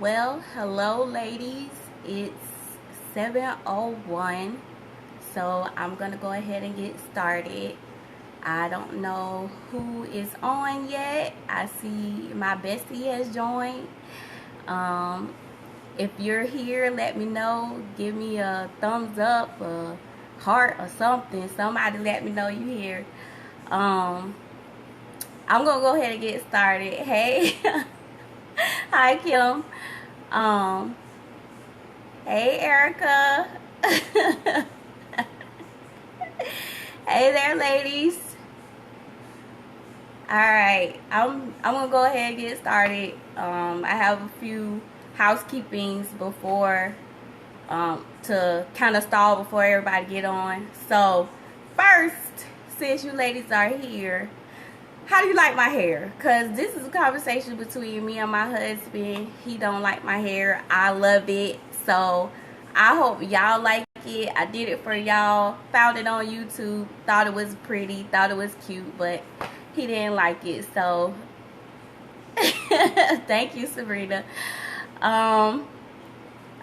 Well, hello ladies. It's 7:01. So I'm going to go ahead and get started. I don't know who is on yet. I see my bestie has joined. If you're here, let me know. Give me a thumbs up, a heart or something. Somebody let me know you here. I'm going to go ahead and get started. Hey. Hi, Kim. Um, hey, Erica. Hey there, ladies. All right, I'm gonna go ahead and get started. I have a few housekeepings before to kind of stall before everybody get on. So first, since you ladies are here, how do you like my hair? Because this is a conversation between me and my husband. He don't like my hair. I love it. So I hope y'all like it. I did it for y'all. Found it on YouTube. Thought it was pretty. Thought it was cute. But he didn't like it. So thank you, Sabrina.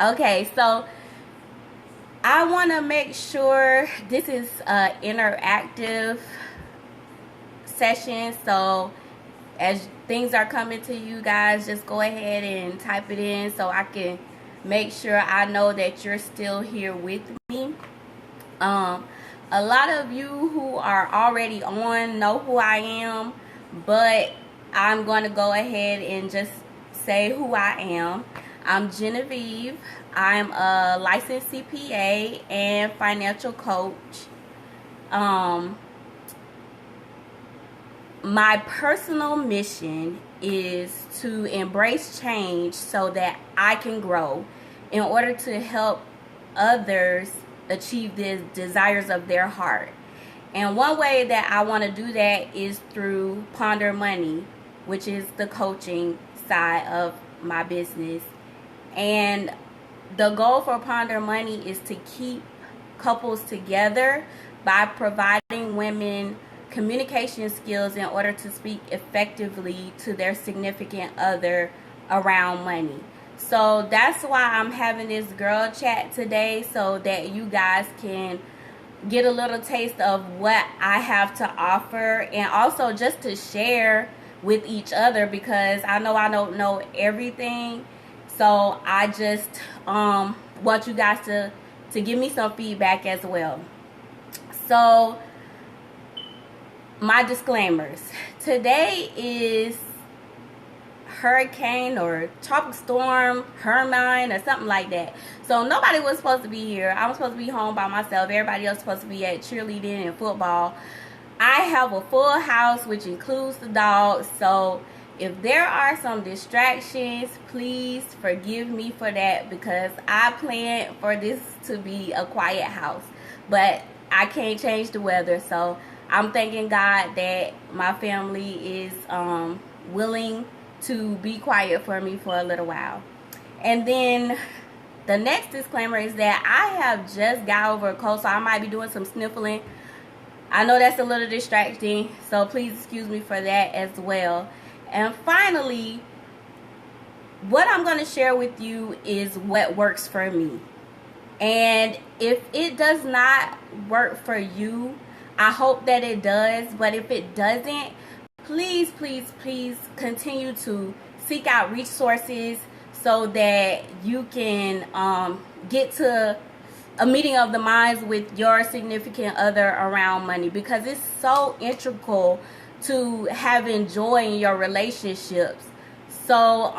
Okay, so I want to make sure this is interactive session, so as things are coming to you guys, just go ahead and type it in so I can make sure I know that you're still here with me. A lot of you who are already on know who I am, but I'm going to go ahead and just say who I am. I'm Genevieve. I'm a licensed CPA and financial coach. My personal mission is to embrace change so that I can grow in order to help others achieve the desires of their heart. And one way that I want to do that is through Ponder Money, which is the coaching side of my business. And the goal for Ponder Money is to keep couples together by providing women communication skills in order to speak effectively to their significant other around money. So that's why I'm having this girl chat today, so that you guys can get a little taste of what I have to offer, and also just to share with each other, because I know I don't know everything. So I just want you guys to give me some feedback as well. So my disclaimers. Today is hurricane or tropical storm Hermine or something like that. So nobody was supposed to be here. I was supposed to be home by myself. Everybody else was supposed to be at cheerleading and football. I have a full house, which includes the dogs. So if there are some distractions, please forgive me for that, because I planned for this to be a quiet house. But I can't change the weather, so I'm thanking God that my family is willing to be quiet for me for a little while. And then the next disclaimer is that I have just got over a cold, so I might be doing some sniffling. I know that's a little distracting, so please excuse me for that as well. And finally, what I'm going to share with you is what works for me. And if it does not work for you, I hope that it does. But if it doesn't, please, please, please continue to seek out resources so that you can get to a meeting of the minds with your significant other around money, because it's so integral to having joy in your relationships. So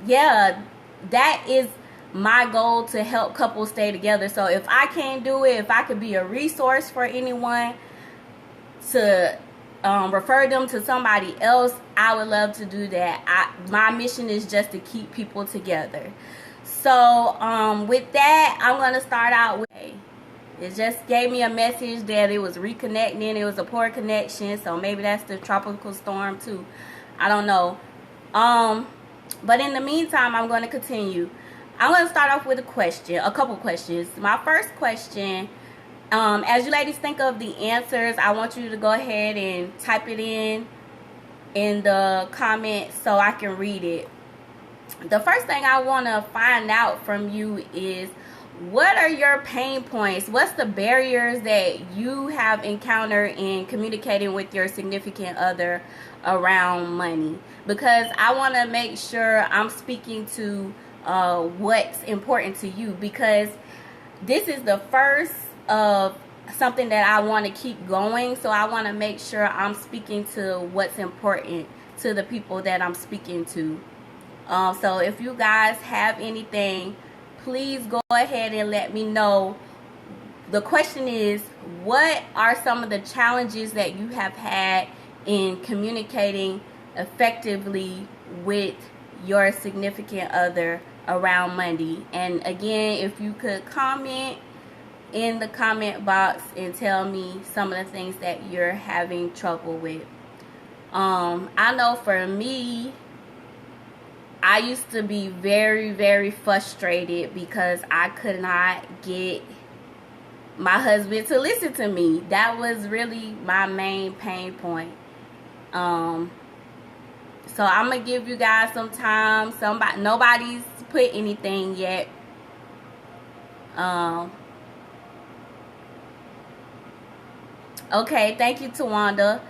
yeah, that is my goal, to help couples stay together. So if I can't do it, if I could be a resource for anyone to refer them to somebody else, I would love to do that. My mission is just to keep people together. So with that, I'm going to start out with, it just gave me a message that it was reconnecting. It was a poor connection, so maybe that's the tropical storm too. I don't know. But in the meantime, I'm going to continue. I'm going to start off with a couple questions. My first question, as you ladies think of the answers, I want you to go ahead and type it in the comments so I can read it. the first thing I want to find out from you is, what are your pain points? What's the barriers that you have encountered in communicating with your significant other around money? Because I want to make sure I'm speaking to what's important to you, because this is the first of something that I want to keep going. So I want to make sure I'm speaking to what's important to the people that I'm speaking to. So if you guys have anything, please go ahead and let me know. The question is, what are some of the challenges that you have had in communicating effectively with your significant other around money? And again, if you could comment in the comment box and tell me some of the things that you're having trouble with. I know for me, I used to be very, very frustrated because I could not get my husband to listen to me. That was really my main pain point. So I'm gonna give you guys some time. Nobody's put anything yet. Okay, thank you, Tawanda.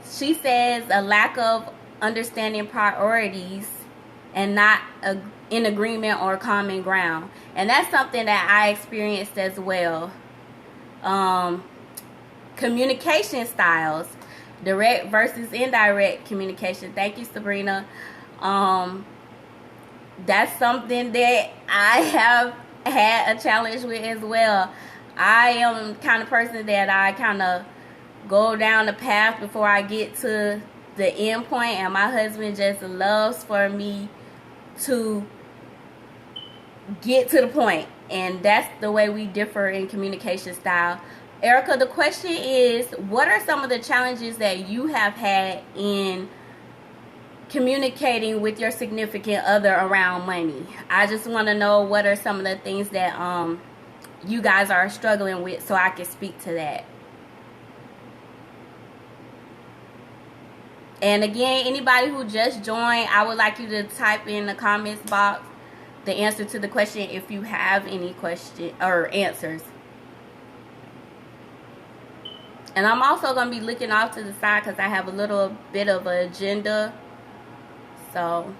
She says a lack of understanding priorities and not in agreement or common ground. And that's something that I experienced as well. Communication styles, direct versus indirect communication. Thank you, Sabrina. That's something that I have had a challenge with as well. I am the kind of person that I kind of go down the path before I get to the end point, and my husband just loves for me to get to the point, and that's the way we differ in communication style. Erica, the question is, what are some of the challenges that you have had in communicating with your significant other around money? I just want to know what are some of the things that you guys are struggling with, so I can speak to that. And again, anybody who just joined, I would like you to type in the comments box the answer to the question if you have any question or answers. And I'm also going to be looking off to the side because I have a little bit of an agenda. So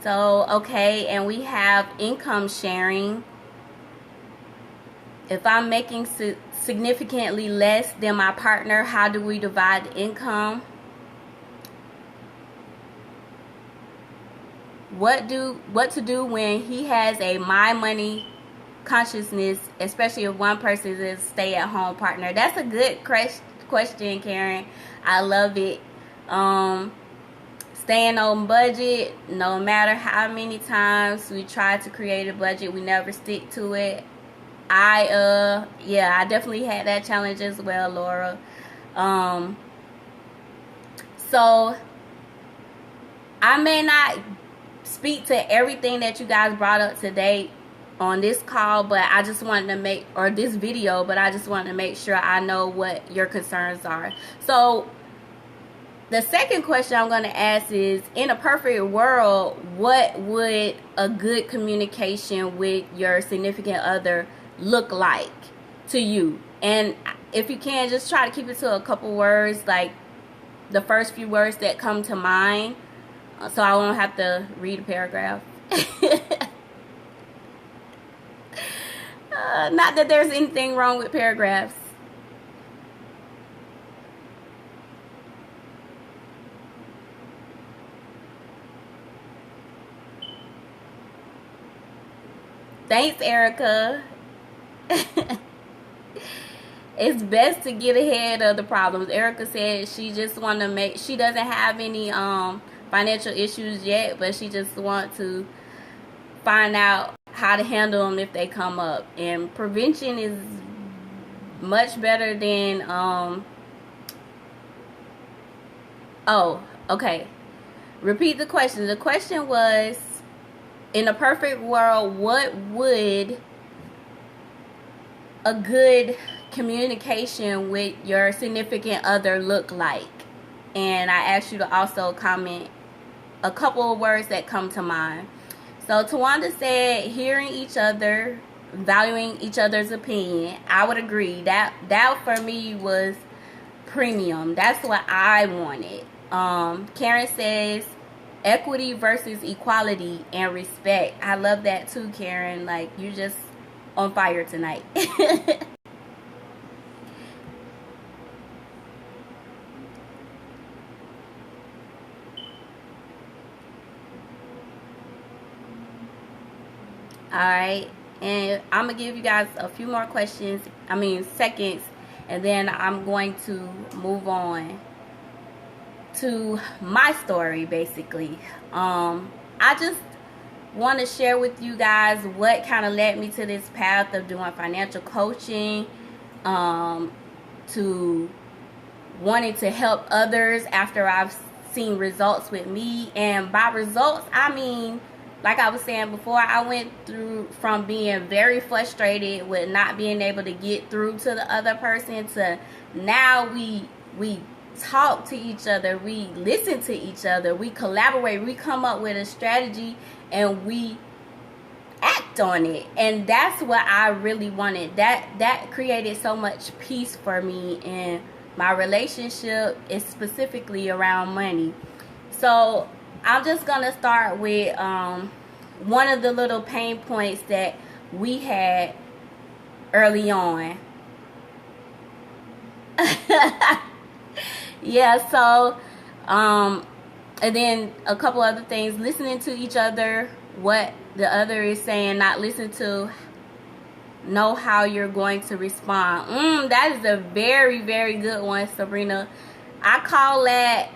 okay, and we have income sharing. If I'm making significantly less than my partner, how do we divide the income? What to do when he has a my money consciousness, especially if one person is a stay-at-home partner? That's a good question, Karen. I love it. Staying on budget, no matter how many times we try to create a budget, we never stick to it. I definitely had that challenge as well, Laura. So I may not speak to everything that you guys brought up today on this call, but I just wanted to make, or this video, but I just wanted to make sure I know what your concerns are. So the second question I'm going to ask is, in a perfect world, what would a good communication with your significant other look like to you? And if you can, just try to keep it to a couple words, like the first few words that come to mind, so I won't have to read a paragraph. Not that there's anything wrong with paragraphs. Thanks, Erica. It's best to get ahead of the problems. Erica said she just want to she doesn't have any financial issues yet, but she just want to find out how to handle them if they come up. And prevention is much better than okay. Repeat the question. The question was, in a perfect world, what would a good communication with your significant other look like? And I asked you to also comment a couple of words that come to mind. So Tawanda said hearing each other, valuing each other's opinion. I would agree. That for me was premium. That's what I wanted. Karen says equity versus equality and respect. I love that too, Karen. Like, you're just on fire tonight. Alright, and I'm gonna give you guys a few more seconds, and then I'm going to move on to my story. Basically, I just want to share with you guys what kind of led me to this path of doing financial coaching, to wanting to help others after I've seen results with me. And by results, I mean, like I was saying before, I went through from being very frustrated with not being able to get through to the other person to now we talk to each other, we listen to each other, we collaborate, we come up with a strategy, and we act on it. And that's what I really wanted. That created so much peace for me in my relationship, is specifically around money. So I'm just gonna start with one of the little pain points that we had early on. Yeah, so and then a couple other things, listening to each other, what the other is saying, not listen to know how you're going to respond. That is a very, very good one, Sabrina. I call that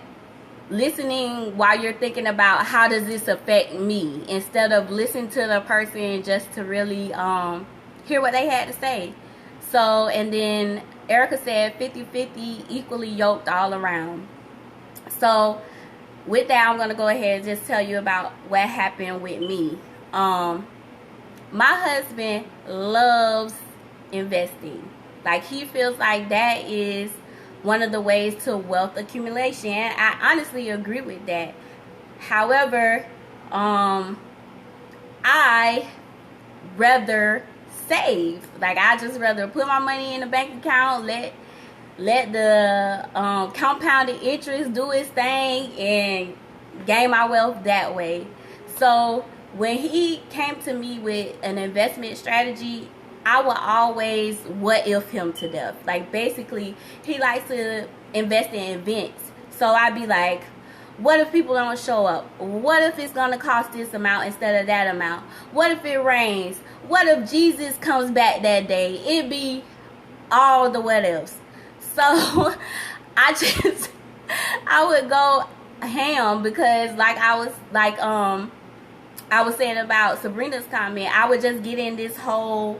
listening while you're thinking about how does this affect me, instead of listening to the person just to really hear what they had to say. So, and then Erica said 50-50, equally yoked all around. So with that, I'm going to go ahead and just tell you about what happened with me. My husband loves investing. Like, he feels like that is one of the ways to wealth accumulation. I honestly agree with that. However, I rather save. Like, I just rather put my money in the bank account, let the compounded interest do its thing, and gain my wealth that way. So when he came to me with an investment strategy, I will always what if him to death. Like, basically, he likes to invest in events. So I'd be like, what if people don't show up? What if it's going to cost this amount instead of that amount? What if it rains? What if Jesus comes back that day? It'd be all the what ifs. So I would go ham, because I was saying about Sabrina's comment, I would just get in this whole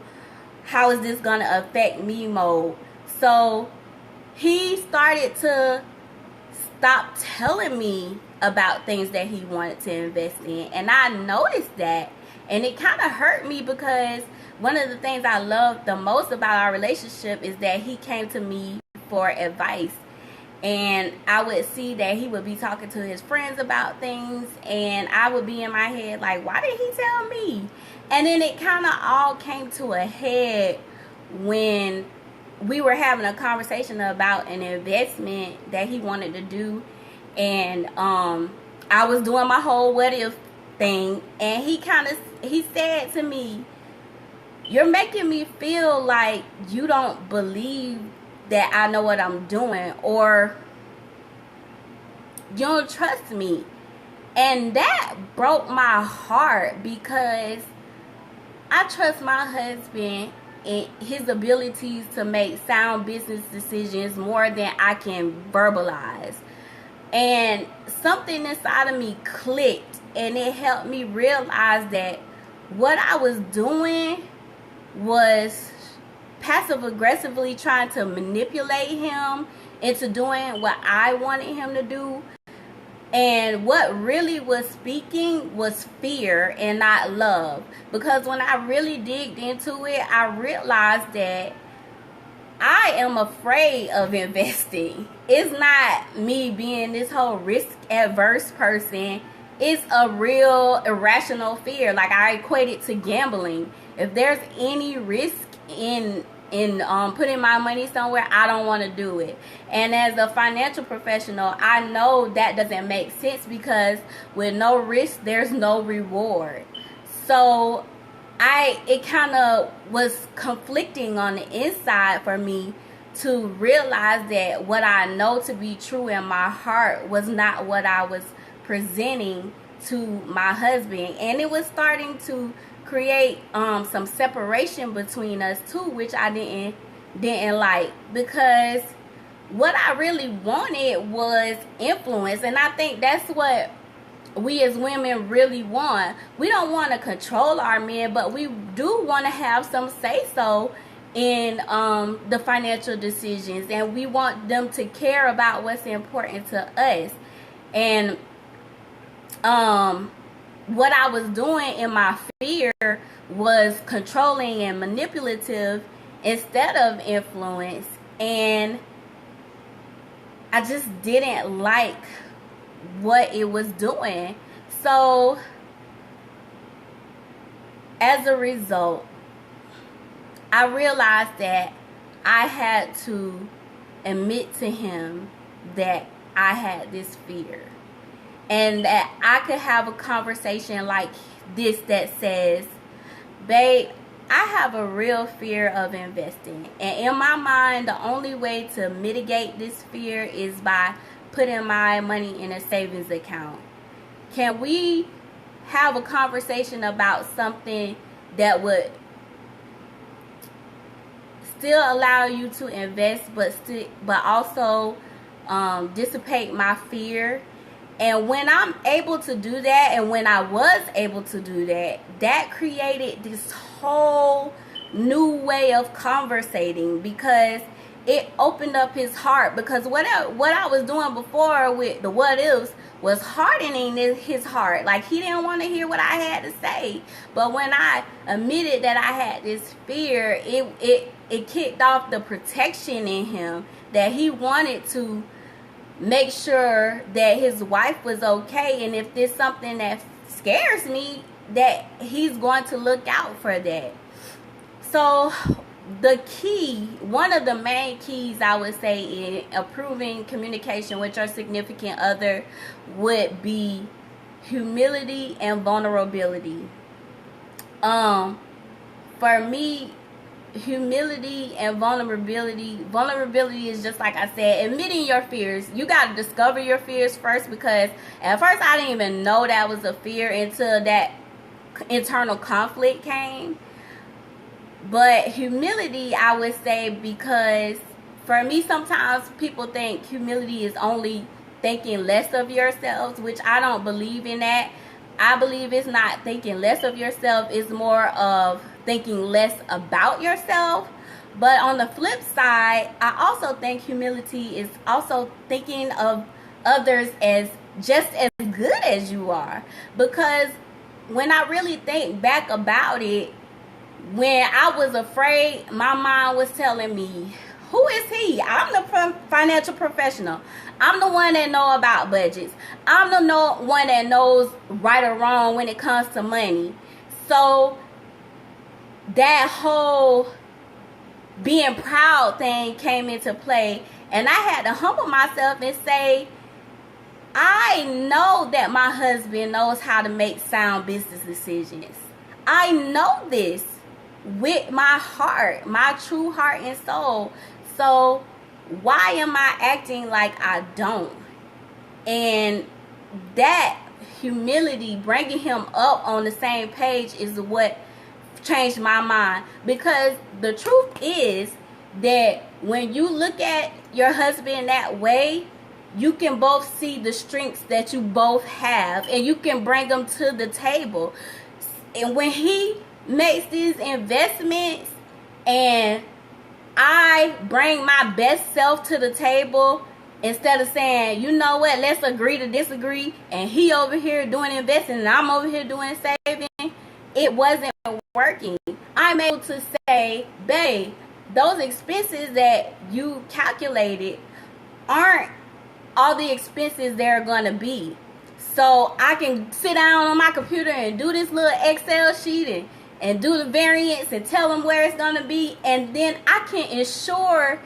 how is this going to affect me mode. So he started to stop telling me about things that he wanted to invest in. And I noticed that. And it kind of hurt me, because one of the things I love the most about our relationship is that he came to me for advice. And I would see that he would be talking to his friends about things, and I would be in my head like, why did he tell me? And then it kind of all came to a head when we were having a conversation about an investment that he wanted to do. And I was doing my whole what if thing, and he said to me, you're making me feel like you don't believe that I know what I'm doing, or you don't trust me. And that broke my heart, because I trust my husband in his abilities to make sound business decisions more than I can verbalize. And something inside of me clicked, and it helped me realize that what I was doing was passive aggressively trying to manipulate him into doing what I wanted him to do. And what really was speaking was fear and not love. Because when I really digged into it, I realized that I am afraid of investing. It's not me being this whole risk adverse person. It's a real irrational fear. Like, I equate it to gambling. If there's any risk in putting my money somewhere, I don't want to do it. And as a financial professional, I know that doesn't make sense, because with no risk, there's no reward. So it kind of was conflicting on the inside for me to realize that what I know to be true in my heart was not what I was presenting to my husband. And it was starting to create some separation between us too, which I didn't like, because what I really wanted was influence. And I think that's what we as women really want. We don't want to control our men, but we do want to have some say so in the financial decisions, and we want them to care about what's important to us. And what I was doing in my fear was controlling and manipulative instead of influence. And I just didn't like what it was doing. So as a result, I realized that I had to admit to him that I had this fear, and that I could have a conversation like this that says, babe, I have a real fear of investing. And in my mind, the only way to mitigate this fear is by putting my money in a savings account. Can we have a conversation about something that would still allow you to invest, but also dissipate my fear? And when I'm able to do that, and when I was able to do that, that created this whole new way of conversating, because it opened up his heart. Because what I was doing before with the what ifs was hardening his heart. Like, he didn't want to hear what I had to say. But when I admitted that I had this fear, it kicked off the protection in him, that he wanted to make sure that his wife was okay, and if there's something that scares me, that he's going to look out for that. So the key, one of the main keys I would say in improving communication with your significant other would be humility and vulnerability. For me, humility and vulnerability is just like I said, admitting your fears. You got to discover your fears first, because at first I didn't even know that was a fear until that internal conflict came. But humility, I would say, because for me, sometimes people think humility is only thinking less of yourselves, which I don't believe in that. I believe it's not thinking less of yourself, it's more of thinking less about yourself. But on the flip side, I also think humility is also thinking of others as just as good as you are. Because when I really think back about it, when I was afraid, my mind was telling me, who is he? I'm the financial professional. I'm the one that know about budgets. I'm the one that knows right or wrong when it comes to money. So that whole being proud thing came into play, and I had to humble myself and say, I know that my husband knows how to make sound business decisions. I know this with my heart, my true heart and soul. So why am I acting like I don't? And that humility, bringing him up on the same page, is what changed my mind. Because the truth is that when you look at your husband that way, you can both see the strengths that you both have, and you can bring them to the table. And when he makes these investments and I bring my best self to the table, Instead of saying, you know what, let's agree to disagree, and he over here doing investing and I'm over here doing saving, it wasn't working. I'm able to say, babe, those expenses that you calculated aren't all the expenses they're going to be. So I can sit down on my computer and do this little Excel sheet and do the variance and tell them where it's going to be. And then I can ensure,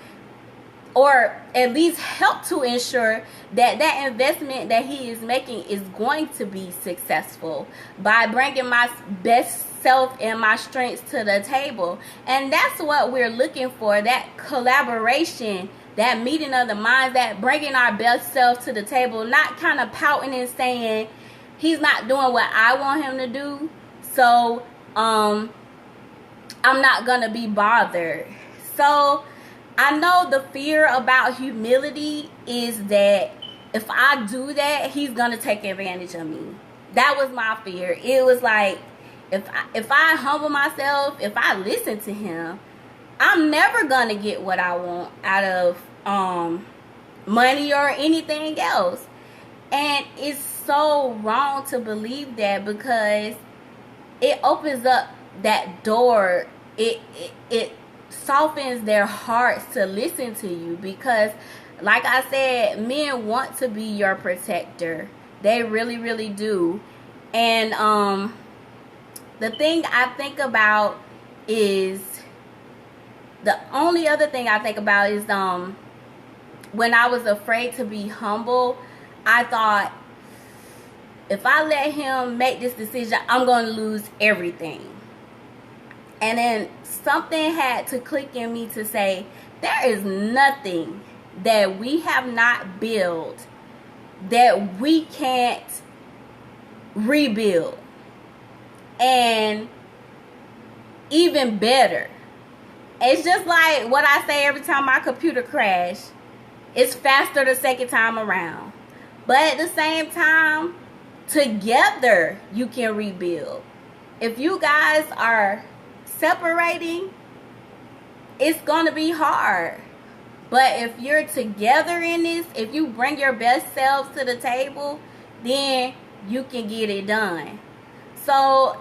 or at least help to ensure, that that investment that he is making is going to be successful by bringing my best self and my strengths to the table. And that's what we're looking for, that collaboration, that meeting of the minds, that bringing our best self to the table, not kind of pouting and saying he's not doing what I want him to do, so I'm not gonna be bothered. So I know the fear about humility is that if I do that, he's gonna take advantage of me. That was my fear. It was like, if I humble myself, if I listen to him, I'm never gonna get what I want out of money or anything else. And it's so wrong to believe that, because it opens up that door. It softens their hearts to listen to you, because like I said, men want to be your protector. They really, really do. And the thing I think about is, the only other thing I think about is when I was afraid to be humble, I thought, if I let him make this decision, I'm going to lose everything. And then something had to click in me to say, there is nothing that we have not built that we can't rebuild. And even better. It's just like what I say every time my computer crashes. It's faster the second time around. But at the same time, together you can rebuild. If you guys are separating, it's going to be hard. But if you're together in this, if you bring your best selves to the table, then you can get it done. So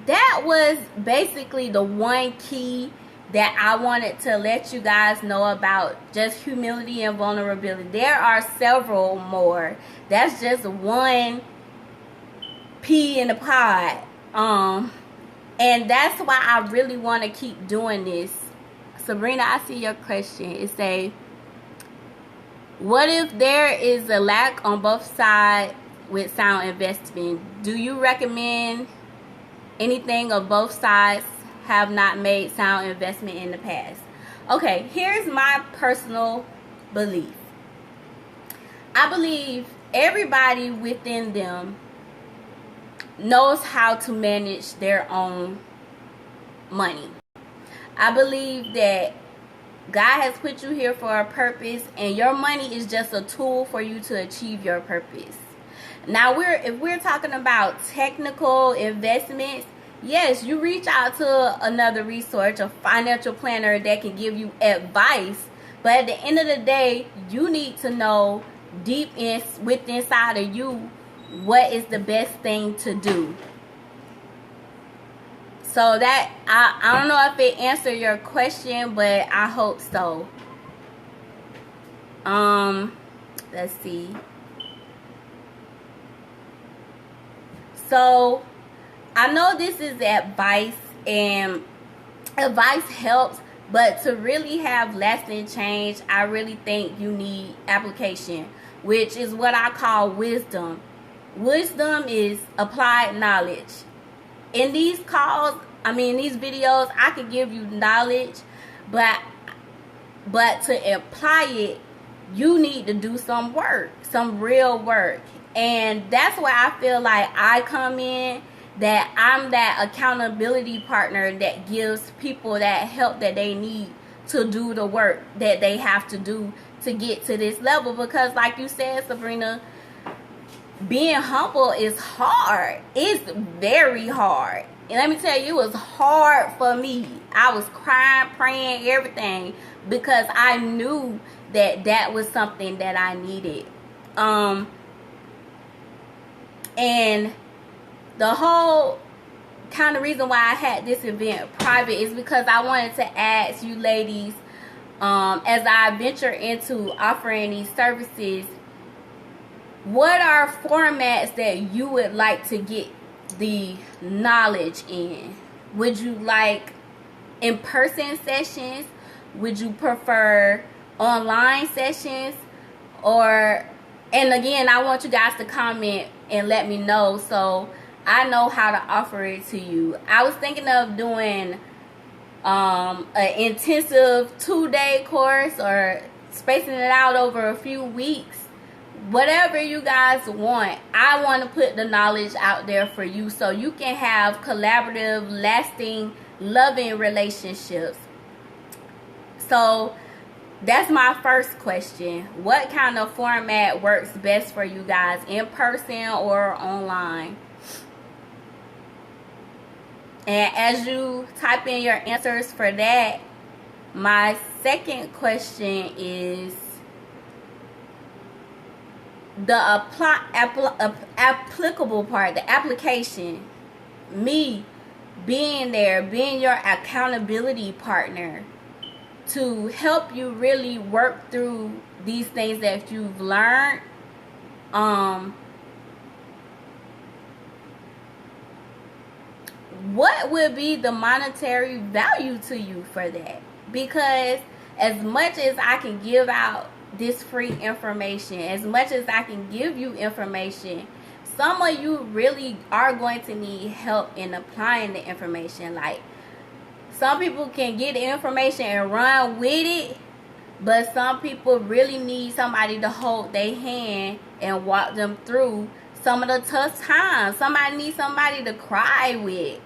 that was basically the one key that I wanted to let you guys know about just humility and vulnerability. There are several more. That's just one pea in the pod. And that's why I really want to keep doing this. Sabrina, I see your question. It say, what if there is a lack on both sides with sound investment? Do you recommend anything of both sides have not made sound investment in the past? Okay, here's my personal belief. I believe everybody within them knows how to manage their own money. I believe that God has put you here for a purpose, and your money is just a tool for you to achieve your purpose. Now, if we're talking about technical investments, yes, you reach out to another resource, a financial planner that can give you advice. But at the end of the day, you need to know deep inside of you what is the best thing to do. So that, I don't know if it answered your question, but I hope so. Let's see. So I know this is advice, and advice helps, but to really have lasting change, I really think you need application, which is what I call wisdom. Wisdom is applied knowledge. In these calls, these videos, I can give you knowledge, but to apply it, you need to do some work, some real work. And that's where I feel like I come in, that I'm that accountability partner that gives people that help that they need to do the work that they have to do to get to this level. Because like you said, Sabrina, being humble is hard. It's very hard. And let me tell you, it was hard for me. I was crying, praying, everything, because I knew that was something that I needed. And the whole kind of reason why I had this event private is because I wanted to ask you ladies, as I venture into offering these services, what are formats that you would like to get the knowledge in? Would you like in-person sessions? Would you prefer online sessions? And again, I want you guys to comment and let me know so I know how to offer it to you. I was thinking of doing an intensive 2-day course or spacing it out over a few weeks. Whatever you guys want, I want to put the knowledge out there for you so you can have collaborative, lasting, loving relationships. So that's my first question. What kind of format works best for you guys, in person or online? And as you type in your answers for that, my second question is the applicable part, the application. Me being there, being your accountability partner to help you really work through these things that you've learned. What would be the monetary value to you for that? Because as much as I can give out this free information, as much as I can give you information, some of you really are going to need help in applying the information. Like, some people can get the information and run with it, but some people really need somebody to hold their hand and walk them through some of the tough times. Somebody needs somebody to cry with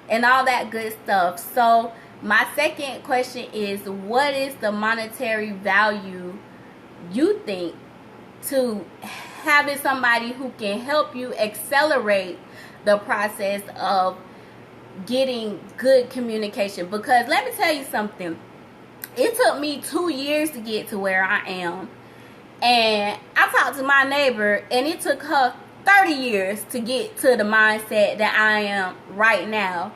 and all that good stuff. So my second question is, what is the monetary value you think to having somebody who can help you accelerate the process of getting good communication? Because let me tell you something, it took me 2 years to get to where I am, and I talked to my neighbor and it took her 30 years to get to the mindset that I am right now.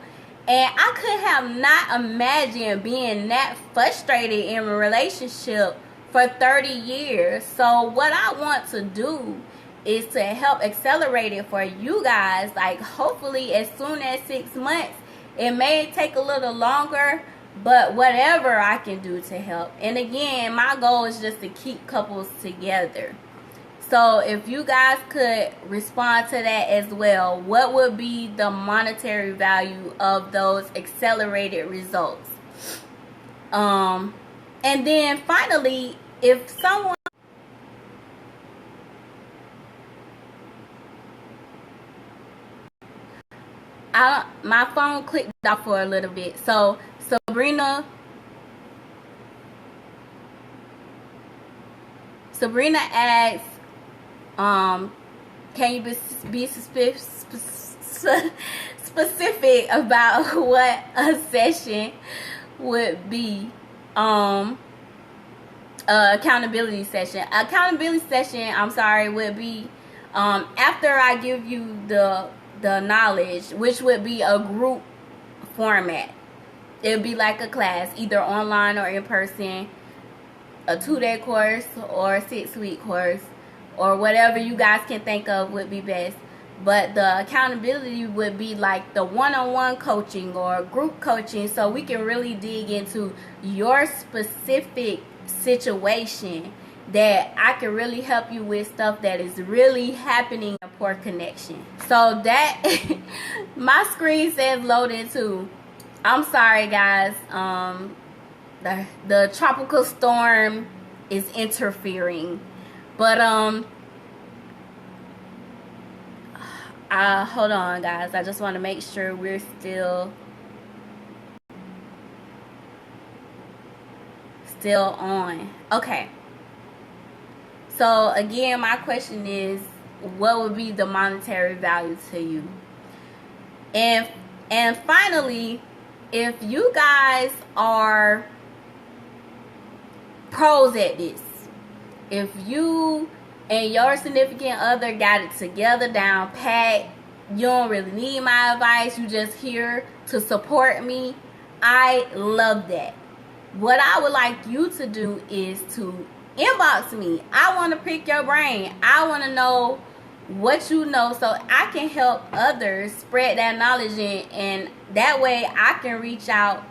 And I could have not imagined being that frustrated in a relationship for 30 years. So what I want to do is to help accelerate it for you guys. Like, hopefully as soon as 6 months. It may take a little longer, but whatever I can do to help. And again, my goal is just to keep couples together. So if you guys could respond to that as well, what would be the monetary value of those accelerated results? And then finally, if someone, my phone clicked off for a little bit. So Sabrina asks, can you be specific about what a session would be? Accountability session. Accountability session, I'm sorry, would be after I give you the knowledge, which would be a group format. It would be like a class, either online or in person, a 2-day course or a 6-week course, or whatever you guys can think of would be best. But the accountability would be like the one-on-one coaching or group coaching, so we can really dig into your specific situation, that I can really help you with stuff that is really happening, a poor connection. So that my screen says loaded too. I'm sorry guys, the tropical storm is interfering, but hold on guys, I just want to make sure we're still on. Okay, so again, my question is, what would be the monetary value to you? And finally, if you guys are pros at this, if you and your significant other got it together down pat, you don't really need my advice, you just here to support me, I love that. What I would like you to do is to inbox me. I want to pick your brain. I want to know what you know so I can help others spread that knowledge and that way I can reach out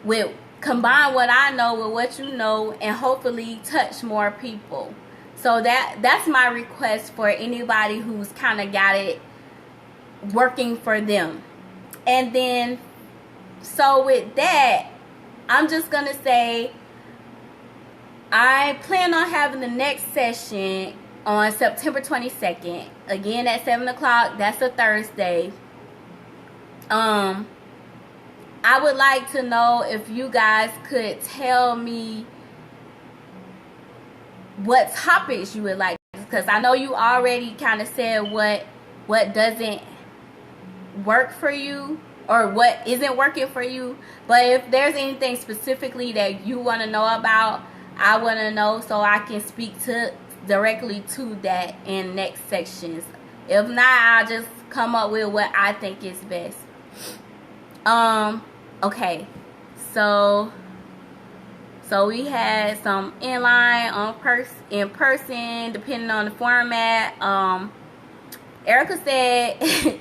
with, combine what I know with what you know, and hopefully touch more people. So that's my request for anybody who's kind of got it working for them. And then, so with that, I'm just going to say I plan on having the next session on September 22nd. Again at 7 o'clock. That's a Thursday. I would like to know if you guys could tell me what topics you would like. Because I know you already kind of said what doesn't work for you or what isn't working for you, but if there's anything specifically that you want to know about, I want to know so I can speak directly to that in next sections. If not, I'll just come up with what I think is best. Okay, so we had some inline in person, depending on the format. Erica said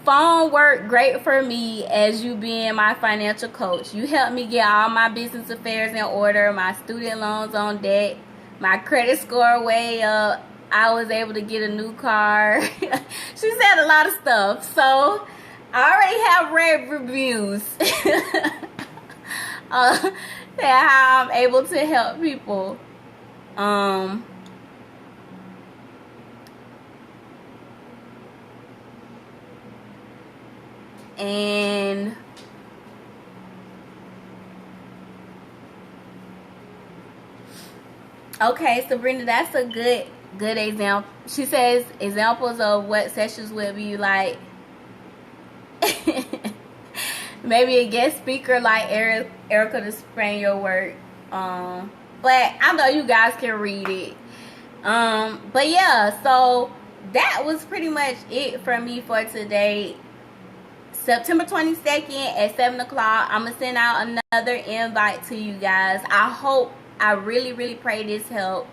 phone worked great for me as you being my financial coach. You helped me get all my business affairs in order, my student loans on deck, my credit score way up. I was able to get a new car. She said a lot of stuff. So I already have read reviews that how I'm able to help people. And okay, Sabrina, that's a good example. She says examples of what sessions would be like. Maybe a guest speaker like Erica to spread your work. But I know you guys can read it. But yeah, so that was pretty much it for me for today. September 22nd at 7 o'clock. I'm going to send out another invite to you guys. I really, really pray this help.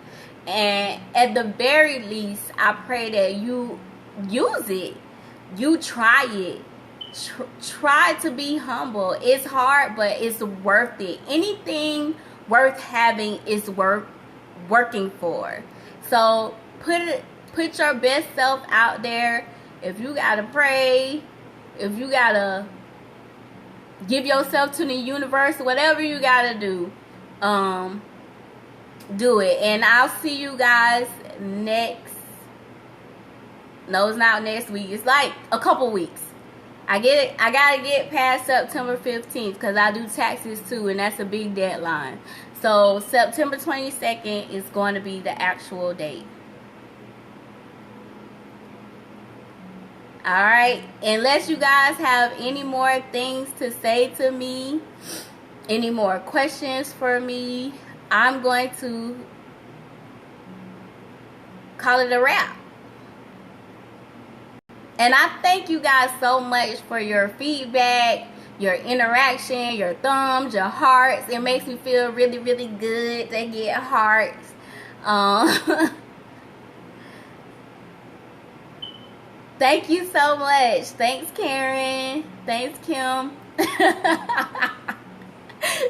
And at the very least, I pray that you use it. You try it. Try to be humble. It's hard, but it's worth it. Anything worth having is worth working for. So put your best self out there. If you got to pray, if you gotta give yourself to the universe, whatever you gotta do, do it. And I'll see you guys next. No, it's not next week. It's like a couple weeks. I gotta get past September 15th because I do taxes too, and that's a big deadline. So September 22nd is going to be the actual date. Alright, unless you guys have any more things to say to me, any more questions for me, I'm going to call it a wrap. And I thank you guys so much for your feedback, your interaction, your thumbs, your hearts. It makes me feel really, really good to get hearts. Thank you so much. Thanks, Karen. Thanks, Kim.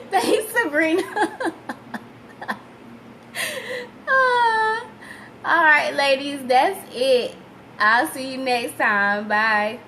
Thanks, Sabrina. All right, ladies, that's it. I'll see you next time. Bye.